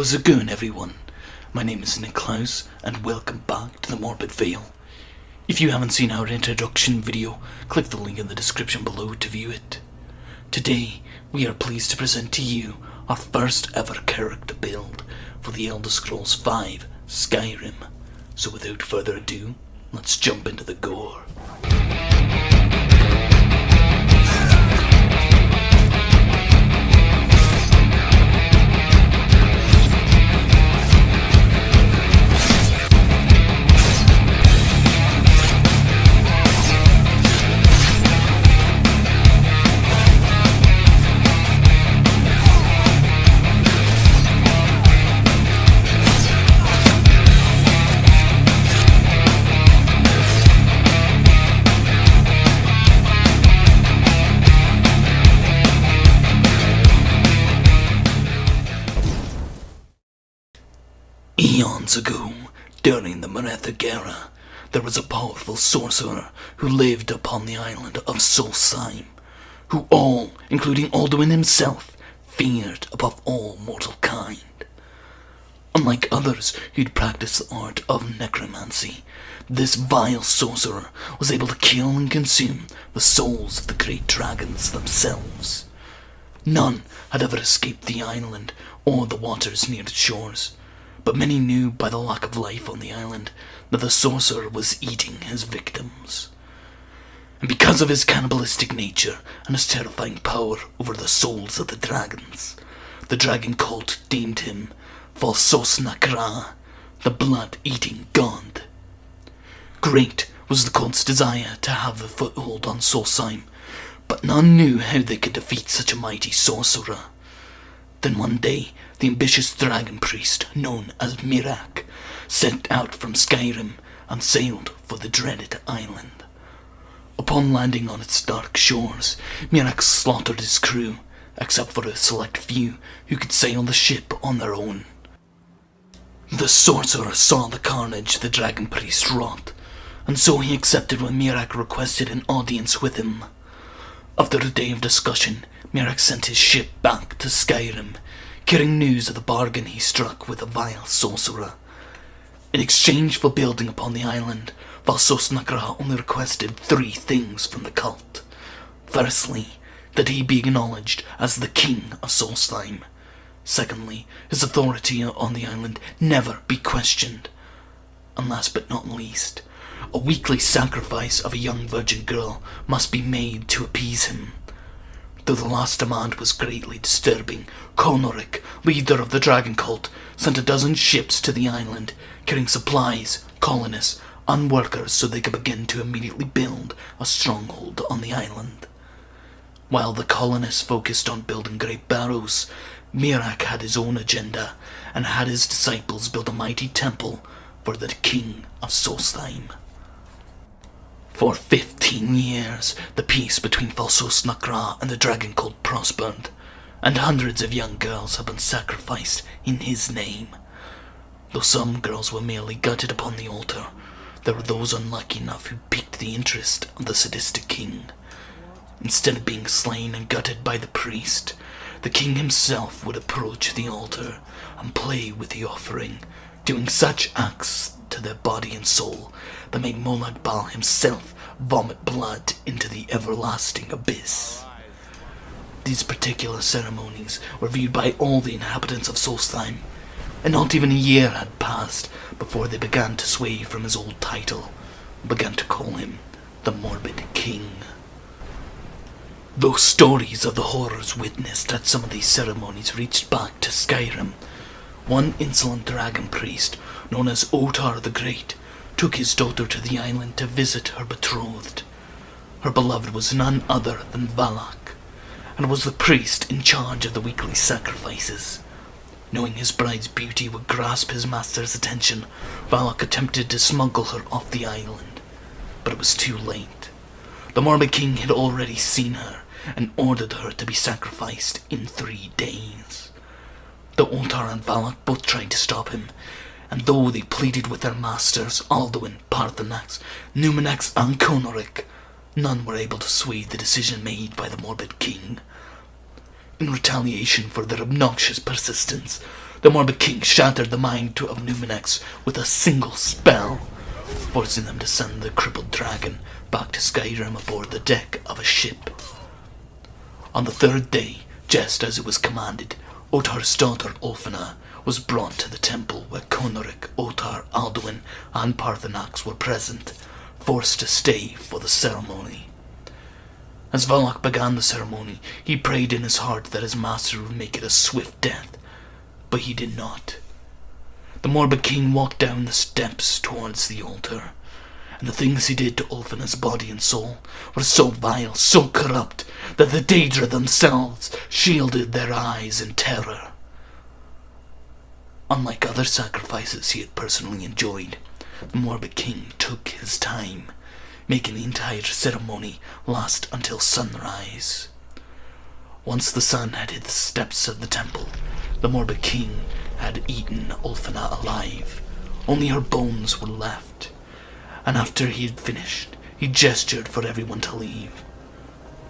How's it going, everyone? My name is Niklaus, and welcome back to the Morbid Veil. If you haven't seen our introduction video, click the link in the description below to view it. Today, we are pleased to present to you our first ever character build for the Elder Scrolls V Skyrim. So without further ado, let's jump into the gore. Eons ago, during the Merethic era, there was a powerful sorcerer who lived upon the island of Solstheim, who all, including Alduin himself, feared above all mortal kind. Unlike others who'd practiced the art of necromancy, this vile sorcerer was able to kill and consume the souls of the great dragons themselves. None had ever escaped the island or the waters near its shores, but many knew by the lack of life on the island that the sorcerer was eating his victims. And because of his cannibalistic nature and his terrifying power over the souls of the dragons, the dragon cult deemed him Falsosnakra, the blood-eating god. Great was the cult's desire to have a foothold on Solstheim, but none knew how they could defeat such a mighty sorcerer. Then one day, the ambitious dragon priest, known as Mirak, set out from Skyrim and sailed for the dreaded island. Upon landing on its dark shores, Mirak slaughtered his crew, except for a select few who could sail the ship on their own. The sorcerer saw the carnage the dragon priest wrought, and so he accepted when Mirak requested an audience with him. After a day of discussion, Mirak sent his ship back to Skyrim, carrying news of the bargain he struck with the vile sorcerer. In exchange for building upon the island, Falsosnakra only requested 3 things from the cult. Firstly, that he be acknowledged as the king of Solstheim. Secondly, his authority on the island never be questioned. And last but not least, a weekly sacrifice of a young virgin girl must be made to appease him. Though the last demand was greatly disturbing, Konoric, leader of the dragon cult, sent a dozen ships to the island, carrying supplies, colonists, and workers so they could begin to immediately build a stronghold on the island. While the colonists focused on building great barrows, Mirak had his own agenda and had his disciples build a mighty temple for the king of Solstheim. For 15 years, the peace between Falsosnakra and the dragon cult prospered, and hundreds of young girls have been sacrificed in his name. Though some girls were merely gutted upon the altar, there were those unlucky enough who piqued the interest of the sadistic king. Instead of being slain and gutted by the priest, the king himself would approach the altar and play with the offering, doing such acts to their body and soul that made Molag Bal himself vomit blood into the everlasting abyss. These particular ceremonies were viewed by all the inhabitants of Solstheim, and not even a year had passed before they began to sway from his old title and began to call him the Morbid King. Though stories of the horrors witnessed at some of these ceremonies reached back to Skyrim, one insolent dragon priest, known as Otar the Great, took his daughter to the island to visit her betrothed. Her beloved was none other than Valak, and was the priest in charge of the weekly sacrifices. Knowing his bride's beauty would grasp his master's attention, Valak attempted to smuggle her off the island, but it was too late. The Morbid King had already seen her and ordered her to be sacrificed in 3 days. The Otar and Valak both tried to stop him, and though they pleaded with their masters, Alduin, Parthenax, Numenax, and Konoric, none were able to sway the decision made by the Morbid King. In retaliation for their obnoxious persistence, the Morbid King shattered the mind of Numinex with a single spell, forcing them to send the crippled dragon back to Skyrim aboard the deck of a ship. On the third day, just as it was commanded, Otar's daughter Ulfina was brought to the temple where Conoric, Otar, Alduin, and Parthenax were present, forced to stay for the ceremony. As Valak began the ceremony, he prayed in his heart that his master would make it a swift death, but he did not. The Morbid King walked down the steps towards the altar, and the things he did to Ulfina's body and soul were so vile, so corrupt, that the Daedra themselves shielded their eyes in terror. Unlike other sacrifices he had personally enjoyed, the Morbid King took his time, making the entire ceremony last until sunrise. Once the sun had hit the steps of the temple, the Morbid King had eaten Ulfina alive. Only her bones were left, and after he had finished, he gestured for everyone to leave.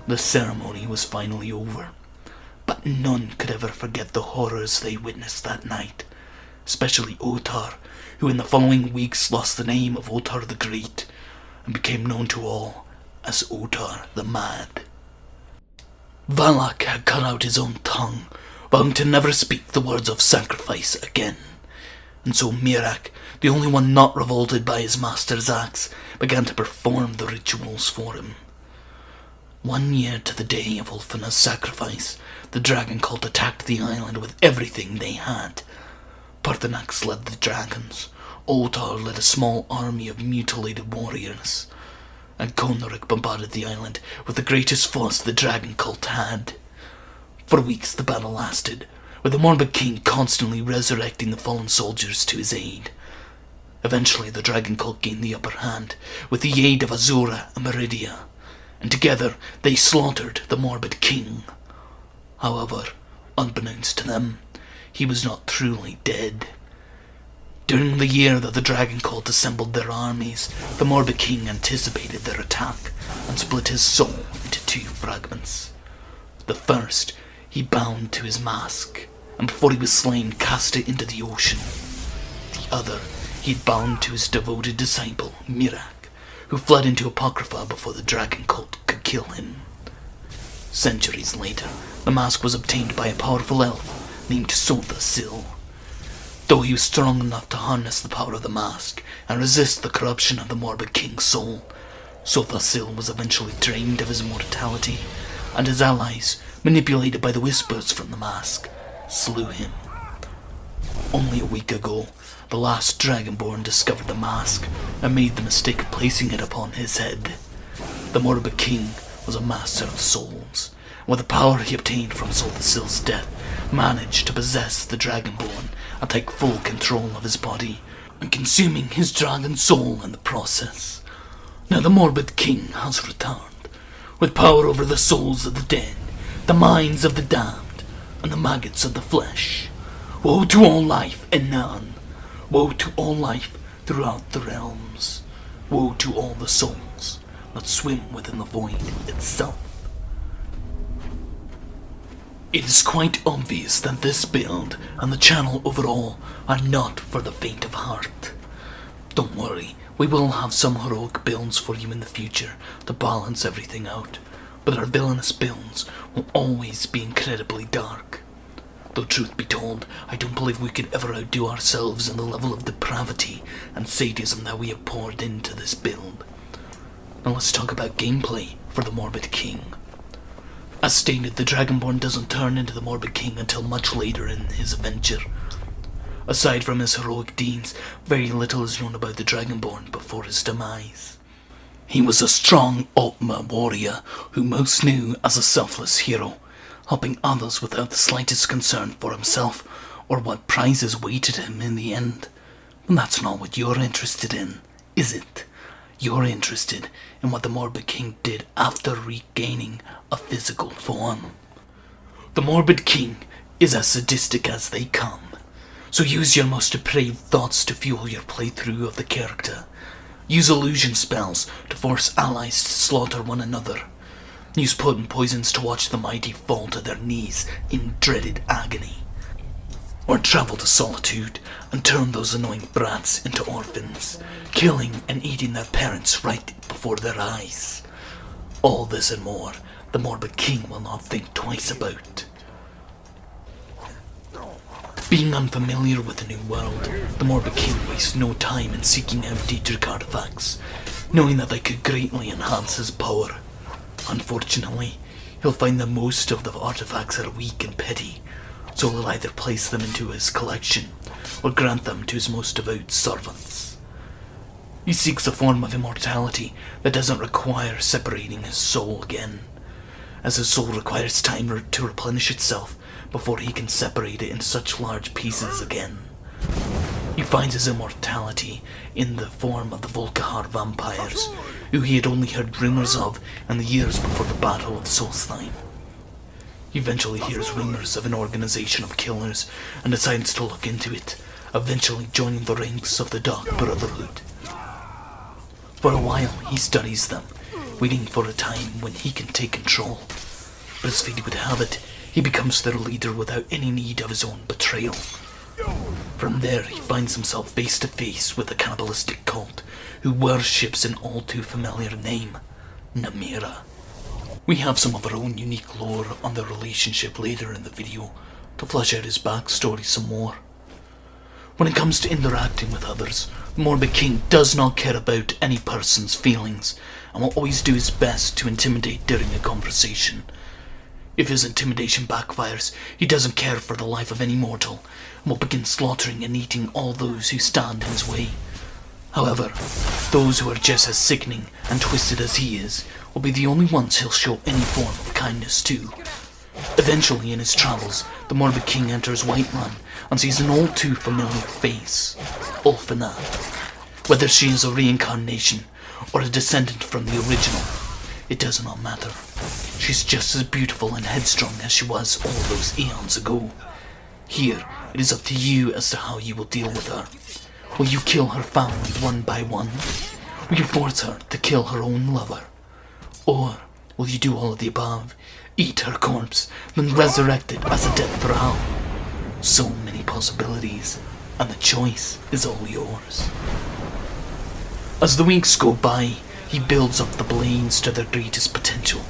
The ceremony was finally over, but none could ever forget the horrors they witnessed that night, especially Otar, who in the following weeks lost the name of Otar the Great and became known to all as Otar the Mad. Valak had cut out his own tongue, vowing to never speak the words of sacrifice again, and so Mirak, the only one not revolted by his master's axe, began to perform the rituals for him. 1 year to the day of Ulfina's sacrifice, the dragon cult attacked the island with everything they had. Parthenax led the dragons, Otar led a small army of mutilated warriors, and Conoric bombarded the island with the greatest force the dragon cult had. For weeks the battle lasted, with the Morbid King constantly resurrecting the fallen soldiers to his aid. Eventually the dragon cult gained the upper hand, with the aid of Azura and Meridia, and together they slaughtered the Morbid King. However, unbeknownst to them, he was not truly dead. During the year that the dragon cult assembled their armies, the Morbid King anticipated their attack and split his soul into 2 fragments. The first he bound to his mask, and before he was slain cast it into the ocean. The other he bound to his devoted disciple, Mirak, who fled into Apocrypha before the dragon cult could kill him. Centuries later, the mask was obtained by a powerful elf named Sotha-Sil. Though he was strong enough to harness the power of the mask and resist the corruption of the Morbid King's soul, Sotha-Sil was eventually drained of his immortality, and his allies, manipulated by the whispers from the mask, slew him. Only a week ago, the last Dragonborn discovered the mask and made the mistake of placing it upon his head. The Morbid King was a master of souls, and with the power he obtained from Sotha-Sil's death, managed to possess the Dragonborn and take full control of his body, and consuming his dragon soul in the process. Now the Morbid King has returned, with power over the souls of the dead, the minds of the damned, and the maggots of the flesh. Woe to all life in none. Woe to all life throughout the realms. Woe to all the souls that swim within the void itself. It is quite obvious that this build and the channel overall are not for the faint of heart. Don't worry, we will have some heroic builds for you in the future to balance everything out, but our villainous builds will always be incredibly dark. Though truth be told, I don't believe we could ever outdo ourselves in the level of depravity and sadism that we have poured into this build. Now let's talk about gameplay for the Morbid King. As stated, the Dragonborn doesn't turn into the Morbid King until much later in his adventure. Aside from his heroic deeds, very little is known about the Dragonborn before his demise. He was a strong Altma warrior who most knew as a selfless hero, helping others without the slightest concern for himself or what prizes waited him in the end. But that's not what you're interested in, is it? You're interested in what the Morbid King did after regaining a physical form. The Morbid King is as sadistic as they come, so use your most depraved thoughts to fuel your playthrough of the character. Use illusion spells to force allies to slaughter one another. Use potent poisons to watch the mighty fall to their knees in dreaded agony. or travel to Solitude and turn those annoying brats into orphans, killing and eating their parents right before their eyes. All this and more, the Morbid King will not think twice about. Being unfamiliar with the new world, the Morbid King wastes no time in seeking out Daedric artifacts, knowing that they could greatly enhance his power. Unfortunately, he'll find that most of the artifacts are weak and petty, so he'll either place them into his collection or grant them to his most devout servants. He seeks a form of immortality that doesn't require separating his soul again, as his soul requires time to replenish itself before he can separate it into such large pieces again. He finds his immortality in the form of the Volkihar vampires, who he had only heard rumours of in the years before the Battle of Solstheim. He eventually hears rumours of an organisation of killers and decides to look into it, eventually joining the ranks of the Dark Brotherhood. For a while he studies them, waiting for a time when he can take control. But as fate would have it, he becomes their leader without any need of his own betrayal. From there he finds himself face to face with a cannibalistic cult who worships an all too familiar name, Namira. We have some of our own unique lore on their relationship later in the video to flesh out his backstory some more. When it comes to interacting with others, the Morbid King does not care about any person's feelings and will always do his best to intimidate during a conversation. If his intimidation backfires, he doesn't care for the life of any mortal and will begin slaughtering and eating all those who stand in his way. However, those who are just as sickening and twisted as he is will be the only ones he'll show any form of kindness to. Eventually in his travels, the Morbid King enters Whiterun and sees an all too familiar face, Ulfina. Whether she is a reincarnation or a descendant from the original, it does not matter. She's just as beautiful and headstrong as she was all those eons ago. Here, it is up to you as to how you will deal with her. Will you kill her family one by one? Will you force her to kill her own lover? Or will you do all of the above, eat her corpse, then resurrect it as a dead thrall? So many possibilities, and the choice is all yours. As the weeks go by, he builds up the Blades to their greatest potential,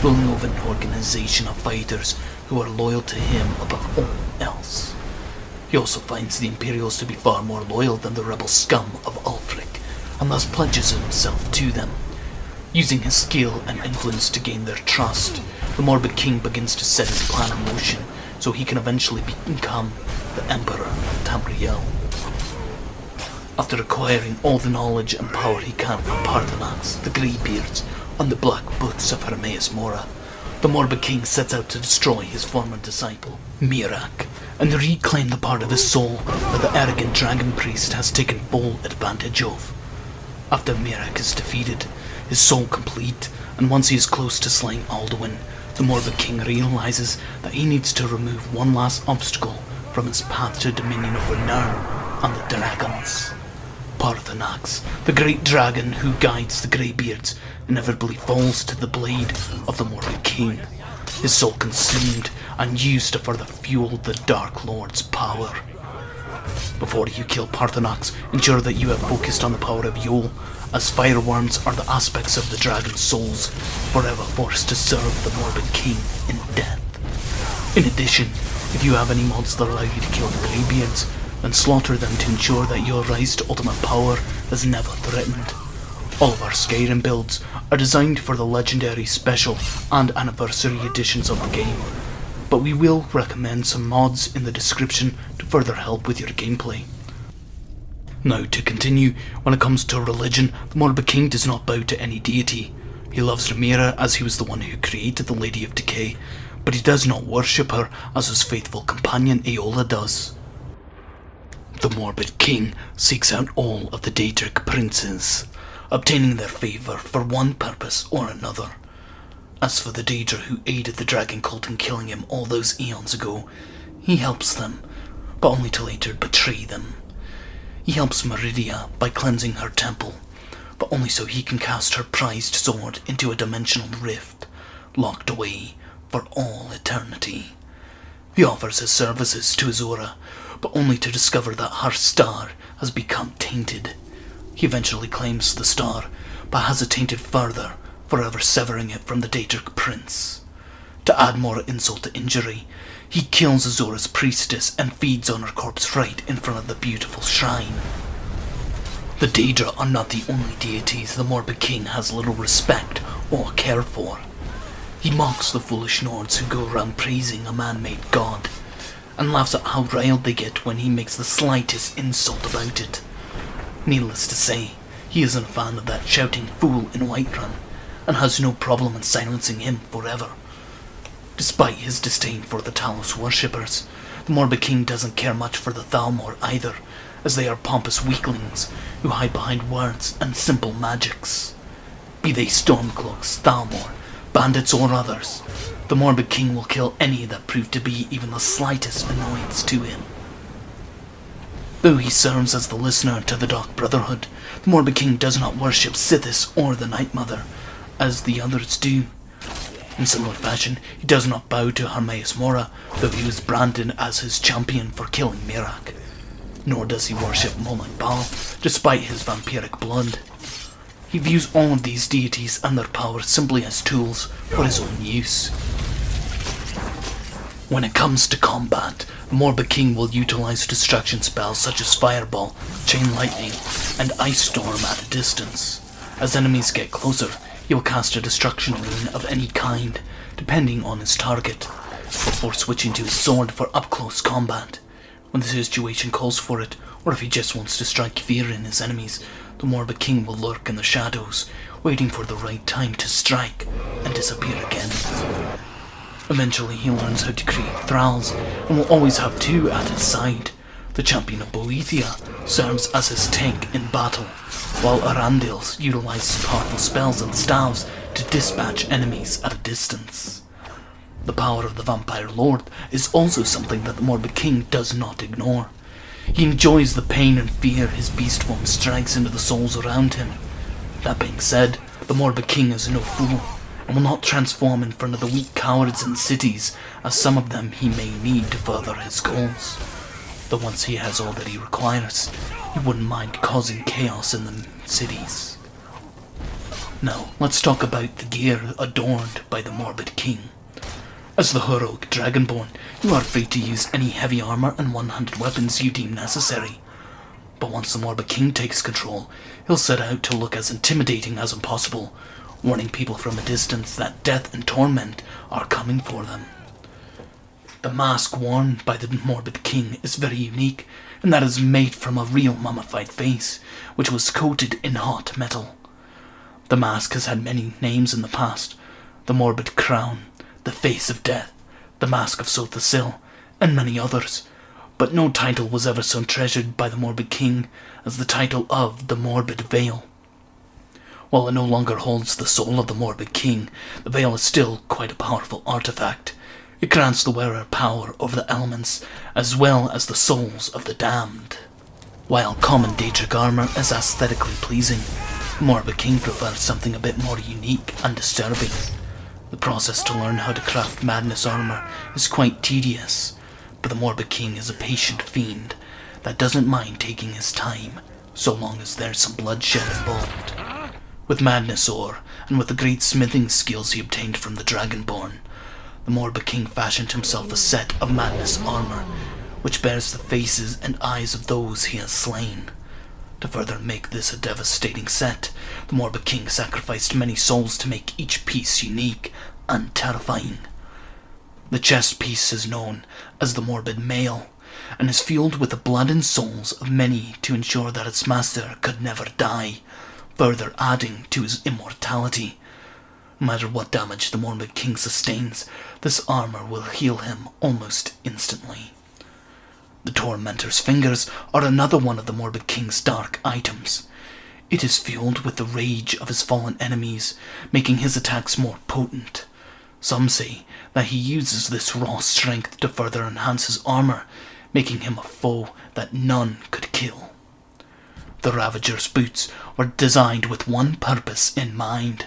ruling over an organization of fighters who are loyal to him above all else. He also finds the Imperials to be far more loyal than the rebel scum of Ulfric, and thus pledges himself to them. Using his skill and influence to gain their trust, the Morbid King begins to set his plan in motion so he can eventually become the Emperor of Tamriel. After acquiring all the knowledge and power he can from Parthenax, the Greybeards, and the Black Boots of Hermaeus Mora, the Morbid King sets out to destroy his former disciple, Mirak, and reclaim the part of his soul that the arrogant dragon priest has taken full advantage of. After Mirak is defeated, his soul complete, and once he is close to slaying Alduin, the Morbid King realizes that he needs to remove one last obstacle from his path to dominion over Nirn and the dragons. Parthenax, the great dragon who guides the Greybeards, inevitably falls to the blade of the Morbid King, his soul consumed and used to further fuel the Dark Lord's power. Before you kill Parthenax, ensure that you have focused on the power of Yol, as Fire Wyrms are the aspects of the dragon's souls, forever forced to serve the Morbid King in death. In addition, if you have any mods that allow you to kill the Greybeards, then slaughter them to ensure that your rise to ultimate power is never threatened. All of our Skyrim builds are designed for the legendary special and anniversary editions of the game, but we will recommend some mods in the description to further help with your gameplay. Now to continue, when it comes to religion, the Morbid King does not bow to any deity. He loves Namira as he was the one who created the Lady of Decay, but he does not worship her as his faithful companion Aola does. The Morbid King seeks out all of the Daedric princes, obtaining their favour for one purpose or another. As for the Daedra who aided the dragon cult in killing him all those eons ago, he helps them, but only to later betray them. He helps Meridia by cleansing her temple, but only so he can cast her prized sword into a dimensional rift, locked away for all eternity. He offers his services to Azura, but only to discover that her star has become tainted. He eventually claims the star, but has it tainted further, forever severing it from the Daedric Prince. To add more insult to injury, he kills Azura's priestess and feeds on her corpse right in front of the beautiful shrine. The Daedra are not the only deities the Morbid King has little respect or care for. He mocks the foolish Nords who go around praising a man-made god, and laughs at how riled they get when he makes the slightest insult about it. Needless to say, he isn't a fan of that shouting fool in Whiterun, and has no problem in silencing him forever. Despite his disdain for the Talos worshippers, the Morbid King doesn't care much for the Thalmor either, as they are pompous weaklings who hide behind words and simple magics. Be they Stormcloaks, Thalmor, bandits or others, the Morbid King will kill any that prove to be even the slightest annoyance to him. Though he serves as the listener to the Dark Brotherhood, the Morbid King does not worship Sithis or the Night Mother, as the others do. In similar fashion, he does not bow to Hermaeus Mora, though he was branded as his champion for killing Mirak. Nor does he worship Molag Bal, despite his vampiric blood. He views all of these deities and their power simply as tools for his own use. When it comes to combat, the Morbid King will utilize distraction spells such as Fireball, Chain Lightning, and Ice Storm at a distance. As enemies get closer, he will cast a destruction rune of any kind, depending on his target, before switching to his sword for up-close combat. When the situation calls for it, or if he just wants to strike fear in his enemies, the Morbid King will lurk in the shadows, waiting for the right time to strike and disappear again. Eventually he learns how to create thralls, and will always have two at his side. The champion of Boethia serves as his tank in battle, while Arandils utilizes powerful spells and staves to dispatch enemies at a distance. The power of the Vampire Lord is also something that the Morbid King does not ignore. He enjoys the pain and fear his beast form strikes into the souls around him. That being said, the Morbid King is no fool, and will not transform in front of the weak cowards in cities, as some of them he may need to further his goals. Though once he has all that he requires, he wouldn't mind causing chaos in the cities. Now, let's talk about the gear adorned by the Morbid King. As the heroic Dragonborn, you are free to use any heavy armor and one-handed weapons you deem necessary. But once the Morbid King takes control, he'll set out to look as intimidating as impossible, warning people from a distance that death and torment are coming for them. The mask worn by the Morbid King is very unique, and that is made from a real mummified face, which was coated in hot metal. The mask has had many names in the past: the Morbid Crown, the Face of Death, the Mask of Sothasil, and many others, but no title was ever so treasured by the Morbid King as the title of the Morbid Veil. While it no longer holds the soul of the Morbid King, the veil is still quite a powerful artifact. It grants the wearer power over the elements, as well as the souls of the damned. While common Daedric armor is aesthetically pleasing, the Morbid King prefers something a bit more unique and disturbing. The process to learn how to craft madness armor is quite tedious, but the Morbid King is a patient fiend that doesn't mind taking his time, so long as there's some bloodshed involved. With madness ore, and with the great smithing skills he obtained from the Dragonborn, the Morbid King fashioned himself a set of madness armor, which bears the faces and eyes of those he has slain. To further make this a devastating set, the Morbid King sacrificed many souls to make each piece unique and terrifying. The chest piece is known as the Morbid Mail, and is fueled with the blood and souls of many to ensure that its master could never die, further adding to his immortality. No matter what damage the Morbid King sustains, this armor will heal him almost instantly. The Tormentor's fingers are another one of the Morbid King's dark items. It is fueled with the rage of his fallen enemies, making his attacks more potent. Some say that he uses this raw strength to further enhance his armor, making him a foe that none could kill. The Ravager's boots were designed with one purpose in mind: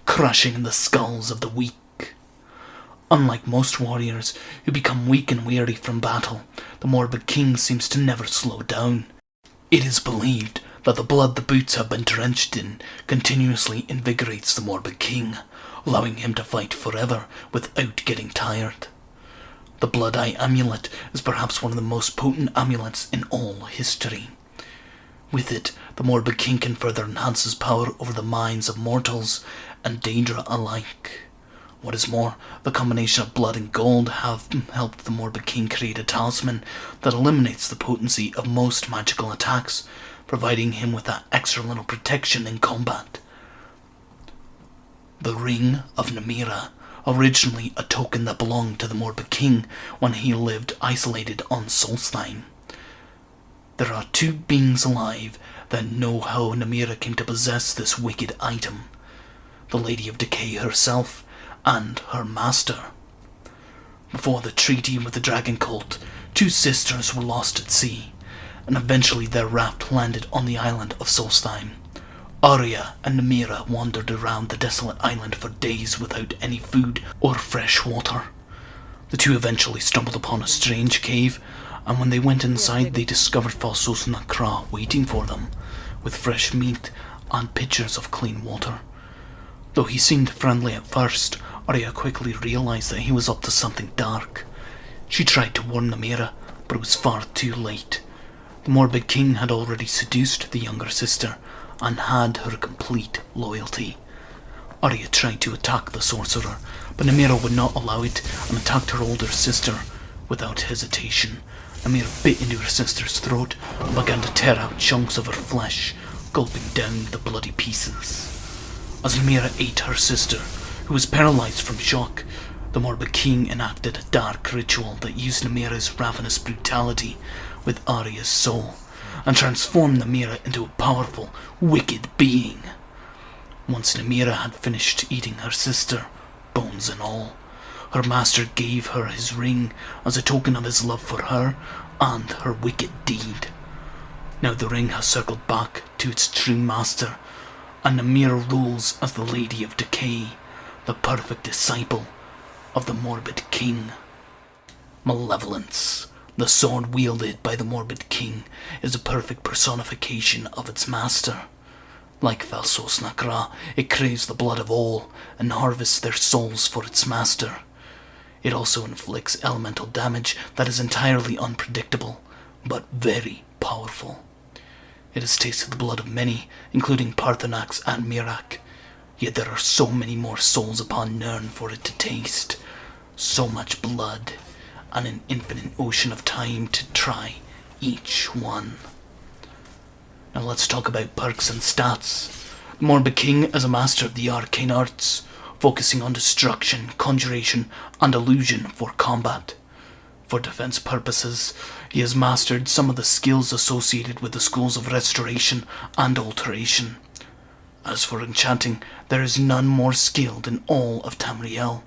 crushing the skulls of the weak. Unlike most warriors who become weak and weary from battle, the Morbid King seems to never slow down. It is believed that the blood the boots have been drenched in continuously invigorates the Morbid King, allowing him to fight forever without getting tired. The Blood Eye Amulet is perhaps one of the most potent amulets in all history. With it, the Morbid King can further enhance his power over the minds of mortals and Daedra alike. What is more, the combination of blood and gold have helped the Morbid King create a talisman that eliminates the potency of most magical attacks, providing him with that extra little protection in combat. The Ring of Namira, originally a token that belonged to the Morbid King when he lived isolated on Solstheim. There are two beings alive that know how Namira came to possess this wicked item: the Lady of Decay herself and her master. Before the treaty with the Dragon Cult, two sisters were lost at sea, and eventually their raft landed on the island of Solstheim. Arya and Namira wandered around the desolate island for days without any food or fresh water. The two eventually stumbled upon a strange cave, and when they went inside they discovered Falsos Nakra waiting for them, with fresh meat and pitchers of clean water. Though he seemed friendly at first, Arya quickly realised that he was up to something dark. She tried to warn Namira, but it was far too late. The Morbid King had already seduced the younger sister, and had her complete loyalty. Arya tried to attack the sorcerer, but Namira would not allow it and attacked her older sister without hesitation. Namira bit into her sister's throat and began to tear out chunks of her flesh, gulping down the bloody pieces. As Namira ate her sister, who was paralysed from shock, the Morbid King enacted a dark ritual that used Namira's ravenous brutality with Arya's soul, and transformed Namira into a powerful, wicked being. Once Namira had finished eating her sister, bones and all, her master gave her his ring as a token of his love for her and her wicked deed. Now the ring has circled back to its true master, and Namira rules as the Lady of Decay, the perfect disciple of the Morbid King. Malevolence, the sword wielded by the Morbid King, is a perfect personification of its master. Like Falsos Nakra, it craves the blood of all and harvests their souls for its master. It also inflicts elemental damage that is entirely unpredictable, but very powerful. It has tasted the blood of many, including Parthenax and Mirak, yet there are so many more souls upon Nirn for it to taste. So much blood, and an infinite ocean of time to try each one. Now let's talk about perks and stats. The Morbid King is a master of the arcane arts, focusing on destruction, conjuration, and illusion for combat. For defense purposes, he has mastered some of the skills associated with the schools of restoration and alteration. As for enchanting, there is none more skilled in all of Tamriel.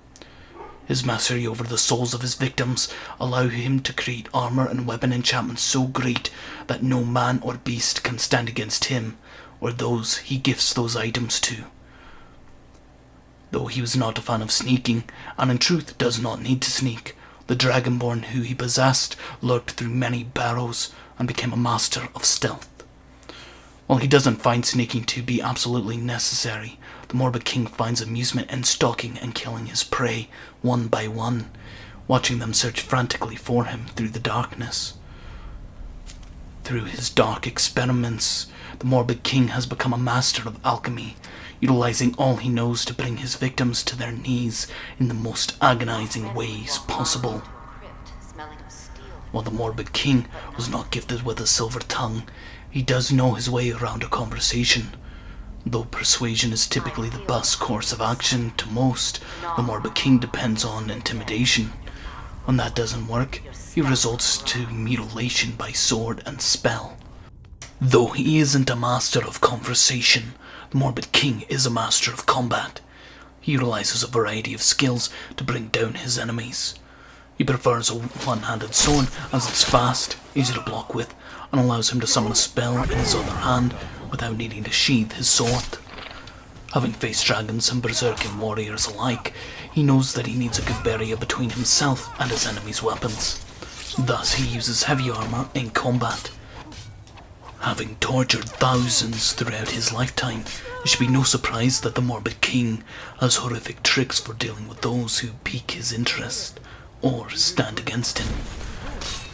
His mastery over the souls of his victims allow him to create armor and weapon enchantments so great that no man or beast can stand against him or those he gifts those items to. Though he was not a fan of sneaking, and in truth does not need to sneak, the Dragonborn who he possessed lurked through many barrows and became a master of stealth. While he doesn't find sneaking to be absolutely necessary, the Morbid King finds amusement in stalking and killing his prey one by one, watching them search frantically for him through the darkness. Through his dark experiments, the Morbid King has become a master of alchemy, utilizing all he knows to bring his victims to their knees in the most agonizing ways possible. While the Morbid King was not gifted with a silver tongue, he does know his way around a conversation. Though persuasion is typically the best course of action to most, the Morbid King depends on intimidation. When that doesn't work, he resorts to mutilation by sword and spell. Though he isn't a master of conversation, the Morbid King is a master of combat. He utilizes a variety of skills to bring down his enemies. He prefers a one-handed sword as it's fast, easy to block with, and allows him to summon a spell in his other hand without needing to sheathe his sword. Having faced dragons and berserking warriors alike, he knows that he needs a good barrier between himself and his enemy's weapons. Thus he uses heavy armour in combat. Having tortured thousands throughout his lifetime, it should be no surprise that the Morbid King has horrific tricks for dealing with those who pique his interest or stand against him.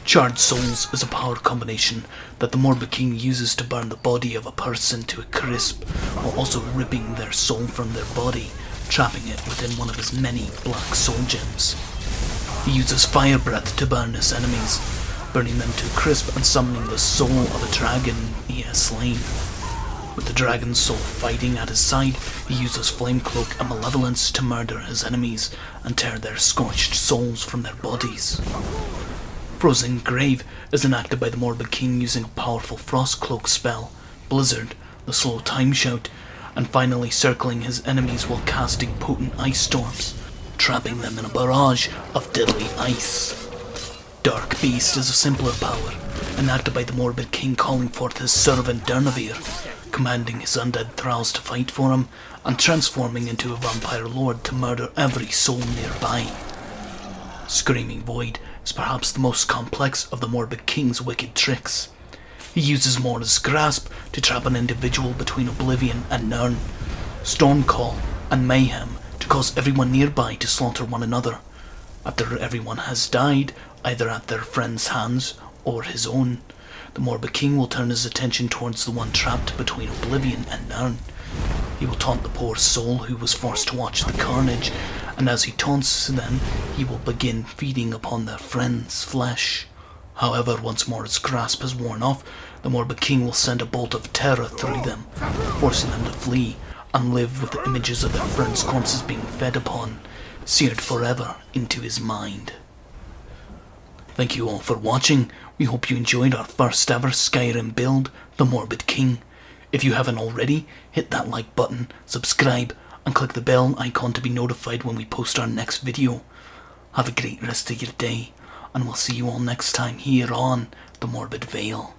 Charred Souls is a power combination that the Morbid King uses to burn the body of a person to a crisp, while also ripping their soul from their body, trapping it within one of his many black soul gems. He uses fire breath to burn his enemies, burning them to a crisp and summoning the soul of a dragon he has slain. With the dragon's soul fighting at his side, he uses Flame Cloak and Malevolence to murder his enemies and tear their scorched souls from their bodies. Frozen Grave is enacted by the Morbid King using a powerful Frost Cloak spell, Blizzard, the slow time shout, and finally circling his enemies while casting potent ice storms, trapping them in a barrage of deadly ice. Dark Beast is a simpler power, enacted by the Morbid King calling forth his servant Dernivir, commanding his undead thralls to fight for him, and transforming into a vampire lord to murder every soul nearby. Screaming Void is perhaps the most complex of the Morbid King's wicked tricks. He uses Mora's Grasp to trap an individual between Oblivion and Nirn, Stormcall and Mayhem to cause everyone nearby to slaughter one another. After everyone has died, either at their friend's hands or his own, the Morbid King will turn his attention towards the one trapped between Oblivion and Nirn. He will taunt the poor soul who was forced to watch the carnage, and as he taunts them, he will begin feeding upon their friend's flesh. However, once Mora's grasp has worn off, the Morbid King will send a bolt of terror through them, forcing them to flee and live with the images of their friends' corpses being fed upon, seared forever into his mind. Thank you all for watching. We hope you enjoyed our first ever Skyrim build, the Morbid King. If you haven't already, hit that like button, subscribe, and click the bell icon to be notified when we post our next video. Have a great rest of your day, and we'll see you all next time here on the Morbid Veil.